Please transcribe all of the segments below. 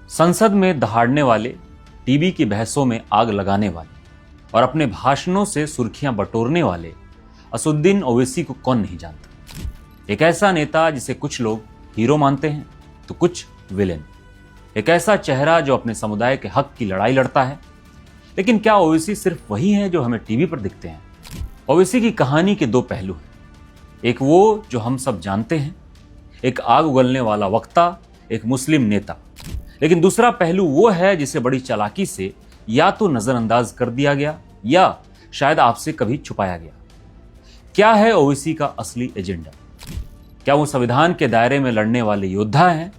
संसद में दहाड़ने वाले, टीवी की बहसों में आग लगाने वाले और अपने भाषणों से सुर्खियां बटोरने वाले असदुद्दीन ओवैसी को कौन नहीं जानता। एक ऐसा नेता जिसे कुछ लोग हीरो मानते हैं तो कुछ विलेन। एक ऐसा चेहरा जो अपने समुदाय के हक की लड़ाई लड़ता है। लेकिन क्या ओवैसी सिर्फ वही है जो हमें टीवी पर दिखते हैं? ओवैसी की कहानी के दो पहलू हैं। एक वो जो हम सब जानते हैं, एक आग उगलने वाला वक्ता, एक मुस्लिम नेता। लेकिन दूसरा पहलू वो है जिसे बड़ी चालाकी से या तो नजरअंदाज कर दिया गया या शायद आपसे कभी छुपाया गया। क्या है ओवैसी का असली एजेंडा? क्या वो संविधान के दायरे में लड़ने वाले योद्धा हैं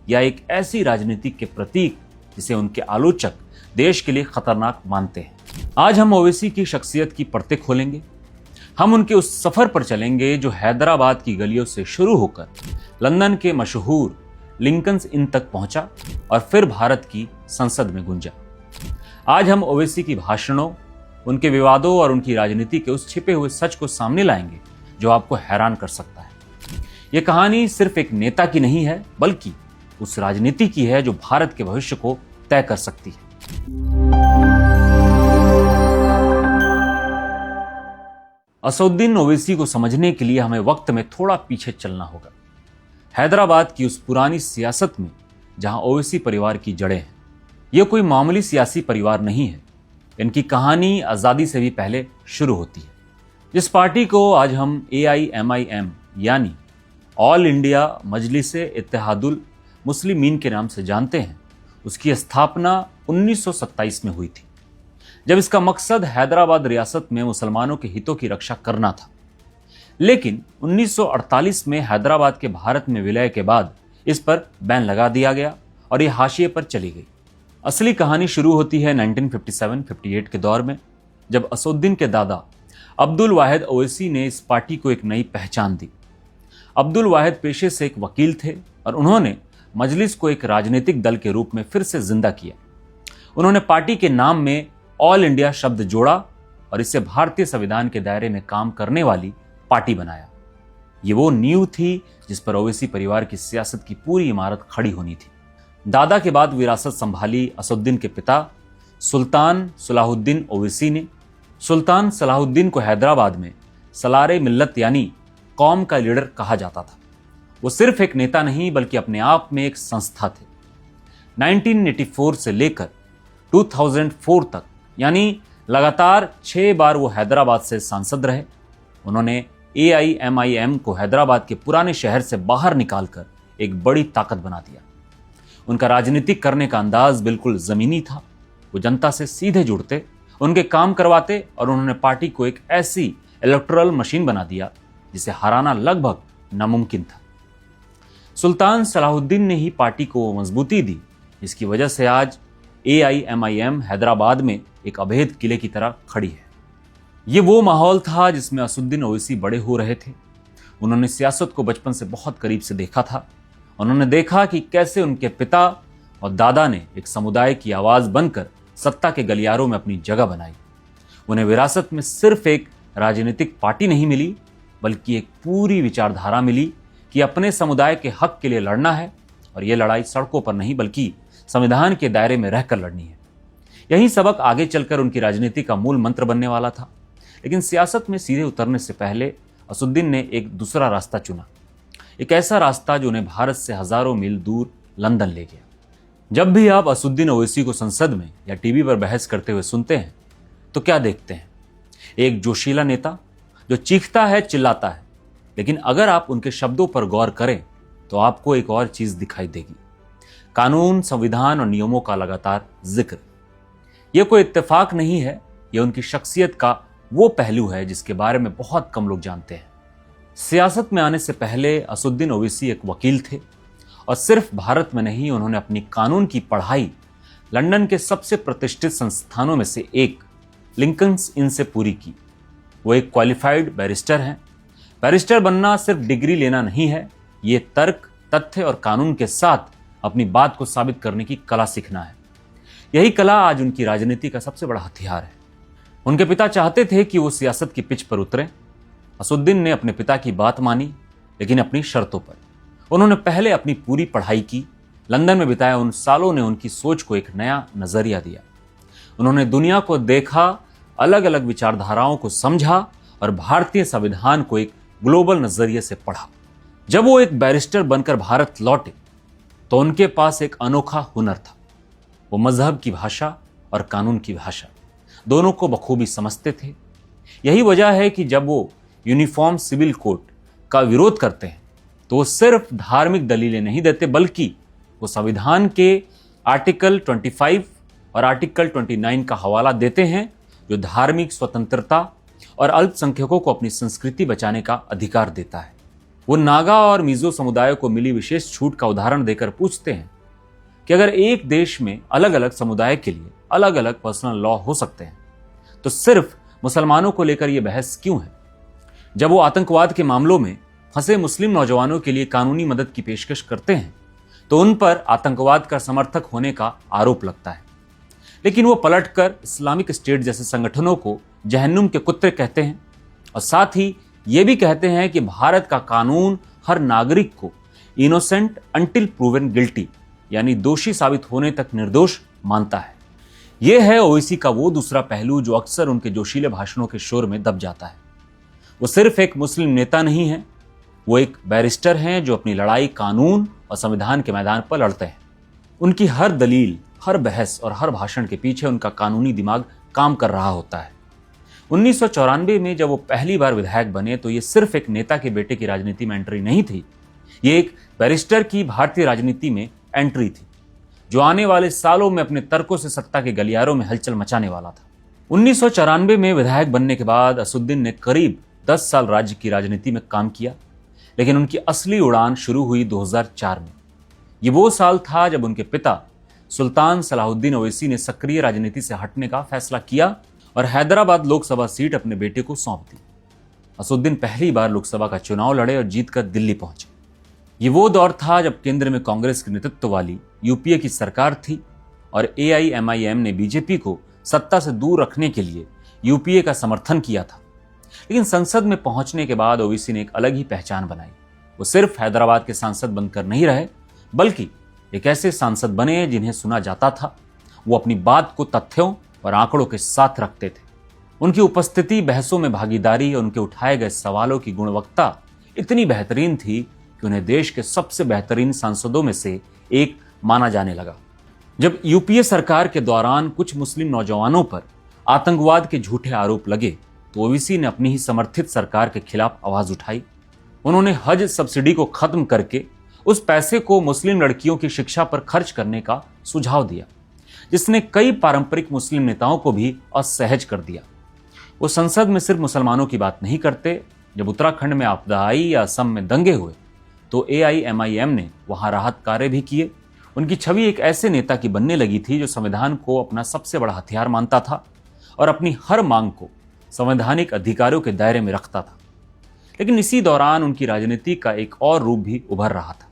या एक ऐसी राजनीति के प्रतीक जिसे उनके आलोचक देश के लिए खतरनाक मानते हैं? आज हम ओवैसी की शख्सियत की परतें खोलेंगे। हम उनके उस सफर पर चलेंगे जो हैदराबाद की गलियों से शुरू होकर लंदन के मशहूर लिंकन्स इन तक पहुंचा और फिर भारत की संसद में गूंजा। आज हम ओवैसी की भाषणों, उनके विवादों और उनकी राजनीति के उस छिपे हुए सच को सामने लाएंगे जो आपको हैरान कर सकता है। यह कहानी सिर्फ एक नेता की नहीं है, बल्कि उस राजनीति की है जो भारत के भविष्य को तय कर सकती है। असदुद्दीन ओवैसी को समझने के लिए हमें वक्त में थोड़ा पीछे चलना होगा, हैदराबाद की उस पुरानी सियासत में जहां ओवैसी परिवार की जड़ें हैं। यह कोई मामूली सियासी परिवार नहीं है। इनकी कहानी आज़ादी से भी पहले शुरू होती है। जिस पार्टी को आज हम AIMIM यानी ऑल इंडिया मजलिस-ए-इत्तेहादुल मुस्लिमीन के नाम से जानते हैं, उसकी स्थापना 1927 में हुई थी, जब इसका मकसद हैदराबाद रियासत में मुसलमानों के हितों की रक्षा करना था। लेकिन 1948 में हैदराबाद के भारत में विलय के बाद इस पर बैन लगा दिया गया और यह हाशिए पर चली गई। असली कहानी शुरू होती है 1957-58 के दौर में, जब असदुद्दीन के दादा अब्दुल वाहिद ओवैसी ने इस पार्टी को एक नई पहचान दी। अब्दुल वाहिद पेशे से एक वकील थे और उन्होंने मजलिस को एक राजनीतिक दल के रूप में फिर से जिंदा किया। उन्होंने पार्टी के नाम में ऑल इंडिया शब्द जोड़ा और इसे भारतीय संविधान के दायरे में काम करने वाली पार्टी बनाया। ये वो नींव थी जिस पर ओवैसी परिवार की सियासत की पूरी इमारत खड़ी होनी थी। दादा के बाद विरासत संभाली असदुद्दीन के पिता सुल्तान सलाहुद्दीन ओवैसी ने। सुल्तान सलाहुद्दीन को हैदराबाद में सलारे मिल्लत यानी कौम का लीडर कहा जाता था। वो सिर्फ एक नेता नहीं बल्कि अपने आप में एक संस्था थे। 1984 से लेकर 2004 तक यानी लगातार 6 बार वो हैदराबाद से सांसद रहे। उन्होंने AIMIM को हैदराबाद के पुराने शहर से बाहर निकालकर एक बड़ी ताकत बना दिया। उनका राजनीतिक करने का अंदाज बिल्कुल जमीनी था। वो जनता से सीधे जुड़ते, उनके काम करवाते और उन्होंने पार्टी को एक ऐसी इलेक्टोरल मशीन बना दिया जिसे हराना लगभग नामुमकिन था। सुल्तान सलाहुद्दीन ने ही पार्टी को मजबूती दी, जिसकी वजह से आज AIMIM हैदराबाद में एक अभेद किले की तरह खड़ी है। ये वो माहौल था जिसमें असदुद्दीन ओवैसी बड़े हो रहे थे। उन्होंने सियासत को बचपन से बहुत करीब से देखा था। उन्होंने देखा कि कैसे उनके पिता और दादा ने एक समुदाय की आवाज बनकर सत्ता के गलियारों में अपनी जगह बनाई। उन्हें विरासत में सिर्फ एक राजनीतिक पार्टी नहीं मिली, बल्कि एक पूरी विचारधारा मिली कि अपने समुदाय के हक के लिए लड़ना है, और यह लड़ाई सड़कों पर नहीं बल्कि संविधान के दायरे में रहकर लड़नी है। यही सबक आगे चलकर उनकी राजनीति का मूल मंत्र बनने वाला था। लेकिन सियासत में सीधे उतरने से पहले असदुद्दीन ने एक दूसरा रास्ता चुना, एक ऐसा रास्ता जो उन्हें भारत से हजारों मील दूर लंदन ले गया। जब भी आप असदुद्दीन ओवैसी को संसद में या टीवी पर बहस करते हुए सुनते हैं तो क्या देखते हैं? एक जोशीला नेता जो चीखता है, चिल्लाता है। लेकिन अगर आप उनके शब्दों पर गौर करें तो आपको एक और चीज दिखाई देगी, कानून, संविधान और नियमों का लगातार जिक्र। यह कोई इत्तेफाक नहीं है, यह उनकी शख्सियत का वो पहलू है जिसके बारे में बहुत कम लोग जानते हैं। सियासत में आने से पहले असदुद्दीन ओवैसी एक वकील थे और सिर्फ भारत में नहीं, उन्होंने अपनी कानून की पढ़ाई लंदन के सबसे प्रतिष्ठित संस्थानों में से एक लिंकन्स इन से पूरी की। वो एक क्वालिफाइड बैरिस्टर हैं। बैरिस्टर बनना सिर्फ डिग्री लेना नहीं है, ये तर्क, तथ्य और कानून के साथ अपनी बात को साबित करने की कला सीखना है। यही कला आज उनकी राजनीति का सबसे बड़ा हथियार है। उनके पिता चाहते थे कि वो सियासत की पिच पर उतरें। असदुद्दीन ने अपने पिता की बात मानी, लेकिन अपनी शर्तों पर। उन्होंने पहले अपनी पूरी पढ़ाई की, लंदन में बिताए उन सालों ने उनकी सोच को एक नया नजरिया दिया। उन्होंने दुनिया को देखा, अलग अलग विचारधाराओं को समझा और भारतीय संविधान को एक ग्लोबल नजरिए से पढ़ा। जब वो एक बैरिस्टर बनकर भारत लौटे तो उनके पास एक अनोखा हुनर था। वो मजहब की भाषा और कानून की भाषा दोनों को बखूबी समझते थे। यही वजह है कि जब वो यूनिफॉर्म सिविल कोड का विरोध करते हैं तो वो सिर्फ धार्मिक दलीलें नहीं देते, बल्कि वो संविधान के आर्टिकल 25 और आर्टिकल 29 का हवाला देते हैं, जो धार्मिक स्वतंत्रता और अल्पसंख्यकों को अपनी संस्कृति बचाने का अधिकार देता है। वो नागा और मिजो समुदायों को मिली विशेष छूट का उदाहरण देकर पूछते हैं कि अगर एक देश में अलग अलग समुदाय के लिए अलग अलग पर्सनल लॉ हो सकते हैं तो सिर्फ मुसलमानों को लेकर यह बहस क्यों है। जब वो आतंकवाद के मामलों में फंसे मुस्लिम नौजवानों के लिए कानूनी मदद की पेशकश करते हैं तो उन पर आतंकवाद का समर्थक होने का आरोप लगता है, लेकिन वो पलटकर इस्लामिक स्टेट जैसे संगठनों को जहन्नुम के कुत्ते कहते हैं और साथ ही ये भी कहते हैं कि भारत का कानून हर नागरिक को इनोसेंट अंटिल प्रूवन गिल्टी यानी दोषी साबित होने तक निर्दोष मानता है। यह है ओवैसी का वो दूसरा पहलू जो अक्सर उनके जोशीले भाषणों के शोर में दब जाता है। वो सिर्फ एक मुस्लिम नेता नहीं है, वो एक बैरिस्टर हैं जो अपनी लड़ाई कानून और संविधान के मैदान पर लड़ते हैं। उनकी हर दलील, हर बहस और हर भाषण के पीछे उनका कानूनी दिमाग काम कर रहा होता है। 1994 में जब वो पहली बार विधायक बने तो ये सिर्फ एक नेता के बेटे की राजनीति में एंट्री नहीं थी, ये एक बैरिस्टर की भारतीय राजनीति में एंट्री थी जो आने वाले सालों में अपने तर्कों से सत्ता के गलियारों में हलचल मचाने वाला था। 1994 में विधायक बनने के बाद असुद्दीन ने करीब 10 साल राज्य की राजनीति में काम किया, लेकिन उनकी असली उड़ान शुरू हुई 2004 में। ये वो साल था जब उनके पिता सुल्तान सलाहुद्दीन ओवैसी ने सक्रिय राजनीति से हटने का फैसला किया और हैदराबाद लोकसभा सीट अपने बेटे को सौंप दी। असुद्दीन पहली बार लोकसभा का चुनाव लड़े और जीतकर दिल्ली पहुंचे। ये वो दौर था जब केंद्र में कांग्रेस के नेतृत्व वाली यूपीए की सरकार थी और AIMIM ने बीजेपी को सत्ता से दूर रखने के लिए यूपीए का समर्थन किया था। लेकिन संसद में पहुंचने के बाद ओवैसी ने एक अलग ही पहचान बनाई। वो सिर्फ हैदराबाद के सांसद बनकर नहीं रहे, बल्कि एक ऐसे सांसद बने जिन्हें सुना जाता था। वो अपनी बात को तथ्यों और आंकड़ों के साथ रखते थे। उनकी उपस्थिति, बहसों में भागीदारी और उनके उठाए गए सवालों की गुणवत्ता इतनी बेहतरीन थी कि उन्हें देश के सबसे बेहतरीन सांसदों में से एक माना जाने लगा। जब यूपीए सरकार के दौरान कुछ मुस्लिम नौजवानों पर आतंकवाद के झूठे आरोप लगे तो ओवैसी ने अपनी ही समर्थित सरकार के खिलाफ आवाज उठाई। उन्होंने हज सब्सिडी को खत्म करके उस पैसे को मुस्लिम लड़कियों की शिक्षा पर खर्च करने का सुझाव दिया, जिसने कई पारंपरिक मुस्लिम नेताओं को भी असहज कर दिया। वो संसद में सिर्फ मुसलमानों की बात नहीं करते। जब उत्तराखंड में आपदा आई या असम में दंगे हुए तो AIMIM ने वहां राहत कार्य भी किए। उनकी छवि एक ऐसे नेता की बनने लगी थी जो संविधान को अपना सबसे बड़ा हथियार मानता था और अपनी हर मांग को संवैधानिक अधिकारों के दायरे में रखता था। लेकिन इसी दौरान उनकी राजनीति का एक और रूप भी उभर रहा था,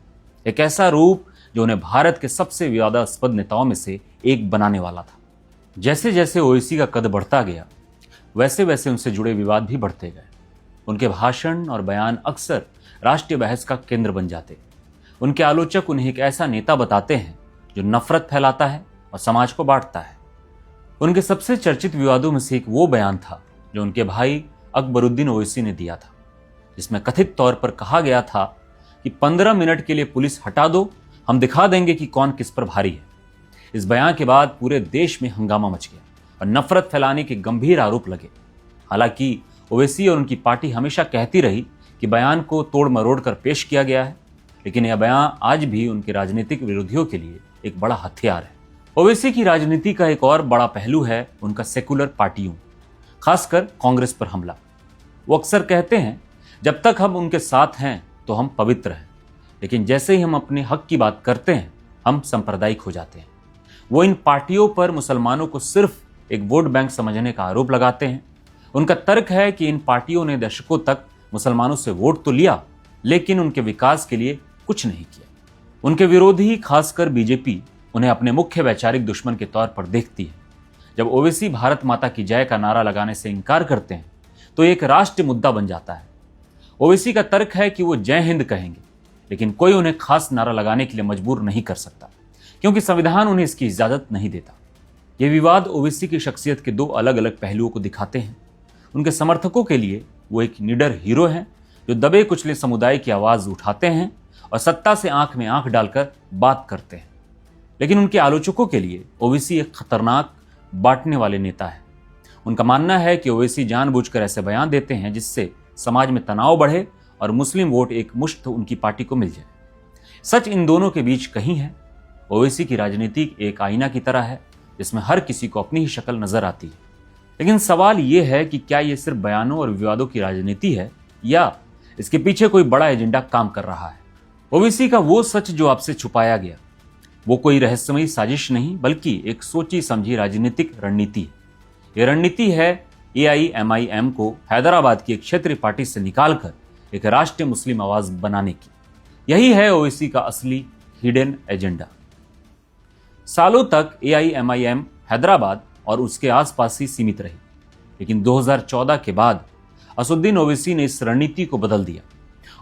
एक ऐसा रूप जो उन्हें भारत के सबसे विवादास्पद नेताओं में से एक बनाने वाला था। जैसे जैसे ओवैसी का कद बढ़ता गया वैसे वैसे उनसे जुड़े विवाद भी बढ़ते गए। उनके भाषण और बयान अक्सर राष्ट्रीय बहस का केंद्र बन जाते। उनके आलोचक उन्हें एक ऐसा नेता बताते हैं जो नफरत फैलाता है और समाज को बांटता है। उनके सबसे चर्चित विवादों में से एक वो बयान था जो उनके भाई अकबरुद्दीन ओवैसी ने दिया था, जिसमें कथित तौर पर कहा गया था कि 15 मिनट के लिए पुलिस हटा दो, हम दिखा देंगे कि कौन किस पर भारी है। इस बयान के बाद पूरे देश में हंगामा मच गया और नफरत फैलाने के गंभीर आरोप लगे। हालांकि ओवैसी और उनकी पार्टी हमेशा कहती रही कि बयान को तोड़ मरोड़ कर पेश किया गया है, लेकिन यह बयान आज भी उनके राजनीतिक विरोधियों के लिए एक बड़ा हथियार है। ओवैसी की राजनीति का एक और बड़ा पहलू है उनका सेकुलर पार्टियों, खासकर कांग्रेस पर हमला। वो अक्सर कहते हैं जब तक हम उनके साथ हैं तो हम पवित्र हैं, लेकिन जैसे ही हम अपने हक की बात करते हैं हम सांप्रदायिक हो जाते हैं। वो इन पार्टियों पर मुसलमानों को सिर्फ एक वोट बैंक समझने का आरोप लगाते हैं। उनका तर्क है कि इन पार्टियों ने दशकों तक मुसलमानों से वोट तो लिया, लेकिन उनके विकास के लिए कुछ नहीं किया। उनके विरोधी, खासकर बीजेपी, उन्हें अपने मुख्य वैचारिक दुश्मन के तौर पर देखती है। जब ओवैसी भारत माता की जय का नारा लगाने से इनकार करते हैं तो एक राष्ट्रीय मुद्दा बन जाता है। ओवैसी का तर्क है कि वो जय हिंद कहेंगे, लेकिन कोई उन्हें खास नारा लगाने के लिए मजबूर नहीं कर सकता, क्योंकि संविधान उन्हें इसकी इजाजत नहीं देता। ये विवाद ओवैसी की शख्सियत के दो अलग अलग पहलुओं को दिखाते हैं। उनके समर्थकों के लिए वो एक निडर हीरो हैं जो दबे कुचले समुदाय की आवाज उठाते हैं और सत्ता से आंख में आंख डालकर बात करते हैं। लेकिन उनके आलोचकों के लिए ओवैसी एक खतरनाक बांटने वाले नेता है। उनका मानना है कि ओवैसी जानबूझकर ऐसे बयान देते हैं जिससे समाज में तनाव बढ़े और मुस्लिम वोट एक मुश्त उनकी पार्टी को मिल जाए। सच इन दोनों के बीच कहीं है। ओवैसी की राजनीति एक आईना की तरह है जिसमें हर किसी को अपनी ही शक्ल नजर आती है। लेकिन सवाल यह है कि क्या यह सिर्फ बयानों और विवादों की राजनीति है या इसके पीछे कोई बड़ा एजेंडा काम कर रहा है। ओवैसी का वो सच जो आपसे छुपाया गया, वो कोई रहस्यमयी साजिश नहीं बल्कि एक सोची समझी राजनीतिक रणनीति है। यह रणनीति है AIMIM को हैदराबाद की एक क्षेत्रीय पार्टी से निकालकर एक राष्ट्रीय मुस्लिम आवाज बनाने की। यही है ओवैसी का असली हिडन एजेंडा। सालों तक AIMIM हैदराबाद और उसके आसपास ही सीमित रही, लेकिन 2014 के बाद असदुद्दीन ओवैसी ने इस रणनीति को बदल दिया।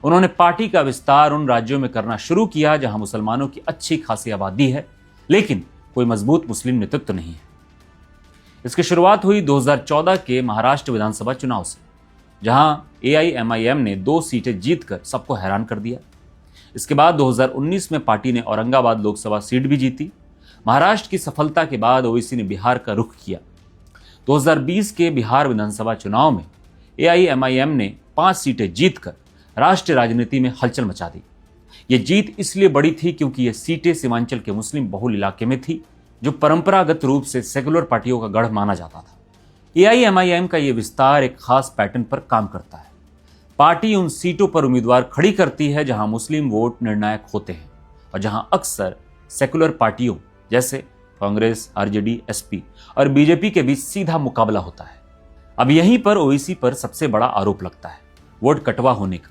उन्होंने पार्टी का विस्तार उन राज्यों में करना शुरू किया जहां मुसलमानों की अच्छी खासी आबादी है, लेकिन कोई मजबूत मुस्लिम नेतृत्व नहीं है। इसकी शुरुआत हुई 2014 के महाराष्ट्र विधानसभा चुनाव से, जहां AIMIM ने 2 सीटें जीतकर सबको हैरान कर दिया। इसके बाद 2019 में पार्टी ने औरंगाबाद लोकसभा सीट भी जीती। महाराष्ट्र की सफलता के बाद ओवैसी ने बिहार का रुख किया। 2020 के बिहार विधानसभा चुनाव में AIMIM ने 5 सीटें जीतकर राष्ट्रीय राजनीति में हलचल मचा दी। ये जीत इसलिए बड़ी थी क्योंकि ये सीटें सीमांचल के मुस्लिम बहुल इलाके में थी, जो परंपरागत रूप से सेकुलर पार्टियों का गढ़ माना जाता था। AIMIM का ये विस्तार एक खास पैटर्न पर काम करता है। पार्टी उन सीटों पर उम्मीदवार खड़ी करती है जहां मुस्लिम वोट निर्णायक होते हैं और जहां अक्सर सेकुलर पार्टियों जैसे कांग्रेस, RJD, SP और BJP के बीच सीधा मुकाबला होता है। अब यहीं पर ओवैसी पर सबसे बड़ा आरोप लगता है, वोट कटवा होने का।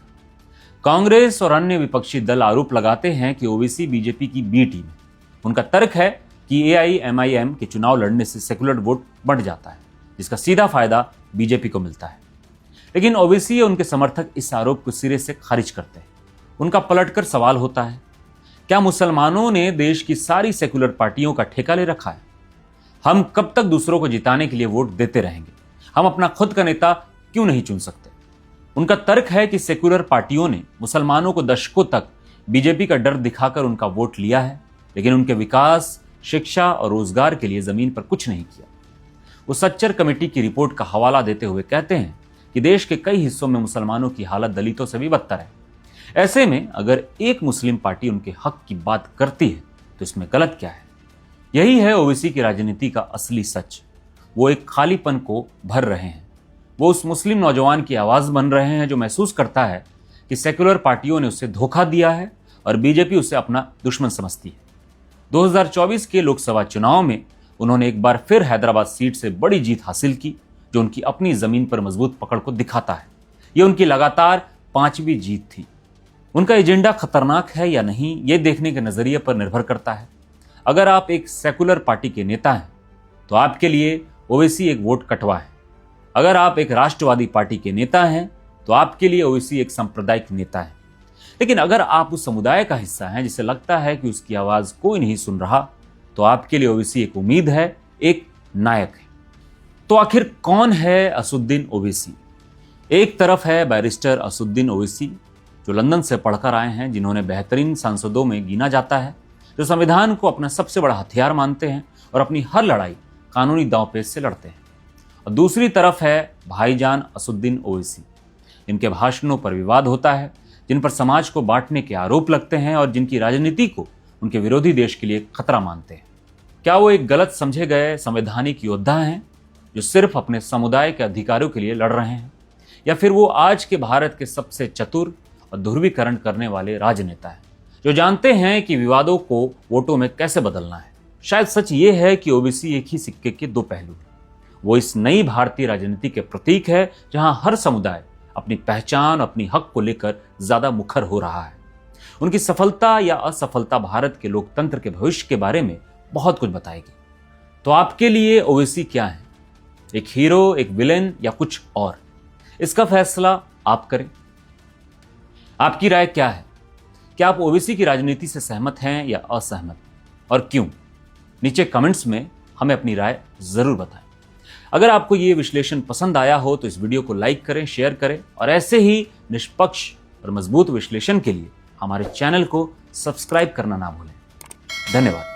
कांग्रेस और अन्य विपक्षी दल आरोप लगाते हैं कि ओवैसी BJP की बी टीम है। उनका तर्क है कि AIMIM के चुनाव लड़ने से सेकुलर वोट बढ़ जाता है, जिसका सीधा फायदा BJP को मिलता है। लेकिन ओवैसी और उनके समर्थक इस आरोप को सिरे से खारिज करते हैं। उनका पलटकर सवाल होता है, क्या मुसलमानों ने देश की सारी सेकुलर पार्टियों का ठेका ले रखा है? हम कब तक दूसरों को जिताने के लिए वोट देते रहेंगे? हम अपना खुद का नेता क्यों नहीं चुन सकते? उनका तर्क है कि सेकुलर पार्टियों ने मुसलमानों को दशकों तक BJP का डर दिखाकर उनका वोट लिया है, लेकिन उनके विकास, शिक्षा और रोजगार के लिए जमीन पर कुछ नहीं किया। वो सच्चर कमेटी की रिपोर्ट का हवाला देते हुए कहते हैं कि देश के कई हिस्सों में मुसलमानों की हालत दलितों से भी बदतर है। ऐसे में अगर एक मुस्लिम पार्टी उनके हक की बात करती है तो इसमें गलत क्या है? यही है ओवैसी की राजनीति का असली सच। वो एक खालीपन को भर रहे हैं। वो उस मुस्लिम नौजवान की आवाज बन रहे हैं जो महसूस करता है कि सेकुलर पार्टियों ने उसे धोखा दिया है और BJP उसे अपना दुश्मन समझती है। 2024 के लोकसभा चुनाव में उन्होंने एक बार फिर हैदराबाद सीट से बड़ी जीत हासिल की, जो उनकी अपनी जमीन पर मजबूत पकड़ को दिखाता है। ये उनकी लगातार 5वीं जीत थी। उनका एजेंडा खतरनाक है या नहीं, ये देखने के नजरिए पर निर्भर करता है। अगर आप एक सेकुलर पार्टी के नेता हैं तो आपके लिए ओवैसी एक वोट कटवा है। अगर आप एक राष्ट्रवादी पार्टी के नेता हैं तो आपके लिए ओवैसी एक सांप्रदायिक नेता है। लेकिन अगर आप उस समुदाय का हिस्सा हैं जिसे लगता है कि उसकी आवाज कोई नहीं सुन रहा, तो आपके लिए ओवैसी एक उम्मीद है, एक नायक है। तो आखिर कौन है असदुद्दीन ओवैसी? एक तरफ है बैरिस्टर असदुद्दीन ओवैसी, जो लंदन से पढ़कर आए हैं, जिन्होंने बेहतरीन सांसदों में गिना जाता है, जो संविधान को अपना सबसे बड़ा हथियार मानते हैं और अपनी हर लड़ाई कानूनी दांवपेच से लड़ते हैं। और दूसरी तरफ है भाईजान असदुद्दीन ओवैसी, जिनके भाषणों पर विवाद होता है, जिन पर समाज को बांटने के आरोप लगते हैं और जिनकी राजनीति को उनके विरोधी देश के लिए खतरा मानते हैं। क्या वो एक गलत समझे गए संवैधानिक योद्धा हैं जो सिर्फ अपने समुदाय के अधिकारों के लिए लड़ रहे हैं, या फिर वो आज के भारत के सबसे चतुर और ध्रुवीकरण करने वाले राजनेता हैं जो जानते हैं कि विवादों को वोटों में कैसे बदलना है? शायद सच ये है कि ओवैसी एक ही सिक्के के दो पहलू हैं। वो इस नई भारतीय राजनीति के प्रतीक है जहां हर समुदाय अपनी पहचान, अपनी हक को लेकर ज्यादा मुखर हो रहा है। उनकी सफलता या असफलता भारत के लोकतंत्र के भविष्य के बारे में बहुत कुछ बताएगी। तो आपके लिए ओवैसी क्या है? एक हीरो, एक विलेन या कुछ और? इसका फैसला आप करें। आपकी राय क्या है? क्या आप ओवैसी की राजनीति से सहमत हैं या असहमत, और क्यों? नीचे कमेंट्स में हमें अपनी राय जरूर बताएं। अगर आपको ये विश्लेषण पसंद आया हो तो इस वीडियो को लाइक करें, शेयर करें, और ऐसे ही निष्पक्ष और मजबूत विश्लेषण के लिए हमारे चैनल को सब्सक्राइब करना ना भूलें। धन्यवाद।